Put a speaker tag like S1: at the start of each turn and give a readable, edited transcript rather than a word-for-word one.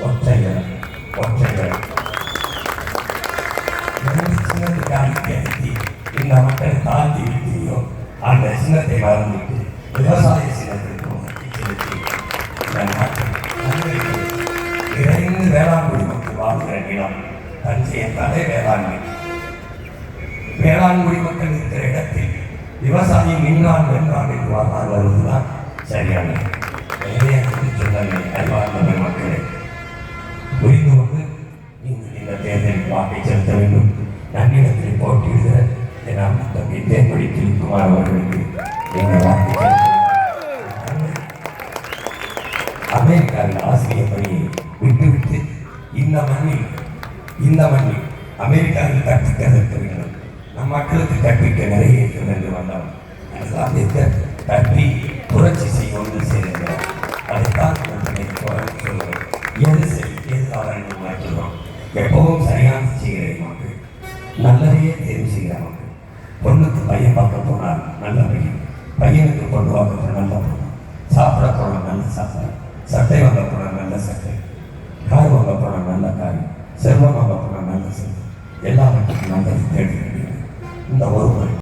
S1: ஒற்றைகள் ஒற்றைகள் சின்னத்துக்கு இந்த மக்களை தாழ்த்தி விட்டியோ அந்த சின்னத்தை மறந்துட்டு விவசாய சின்னத்திற்கும் செலுத்தி இந்த நாட்டில் நிறைந்து வேளாண்குடி மக்கள் வாழ்கிற நிலம் தஞ்சை என்றாலே வேளாண்மை. வேளாண்குடி மக்கள் இருக்கிற இடத்தில் விவசாயி நின்றான் வென்றான் என்று வாழ்ந்தால் வருவதுதான் சரியான நிறைய சொன்னாங்க. அறிவார்ந்த மக்களை புரிந்து கொண்டு நீங்கள் இந்த தேர்தலில் வாக்கை செலுத்த வேண்டும். நன்னிடத்தில் போட்டியிடுகிற நாம் தம்பி தேர்மொழி குமார் அவர்களுக்கு எங்கள் வாக்கை செலுத்த. அமெரிக்காவில் ஆசிரியர் பணியை விட்டுவிட்டு இந்த மண்ணில் அமெரிக்காவில் கற்பிக்க வேண்டும். நம் மக்களுக்கு கற்பிக்க நிறைய இருக்கிறது என்று வந்தோம். அம்பேத்கர் கல்வி புரட்சி செய்ய ஒன்று செய்திருக்கிறார். அதைத்தான் சொல்லுவோம். எது சரி எது தவறு என்று மாற்றுகிறோம். எப்பவும் சரியான செய்கிற மக்கள், நல்லதையே தேர்வு செய்கிற மக்கள். பொண்ணுக்கு பையன் பார்க்க போனால் நல்ல பையன், பையனுக்கு பொண்ணு பார்க்க போனால் நல்ல பொண்ணு, சாப்பிட போனால் நல்ல சாப்பாடு, சட்டை வாங்க போனால் நல்ல சட்டை, கார் வாங்க போனால் நல்ல கார், செல்வம் வாங்க போனால் நல்ல செல்வம், எல்லாவற்றுக்கும் நல்லது தேடி இந்த ஒரு முறை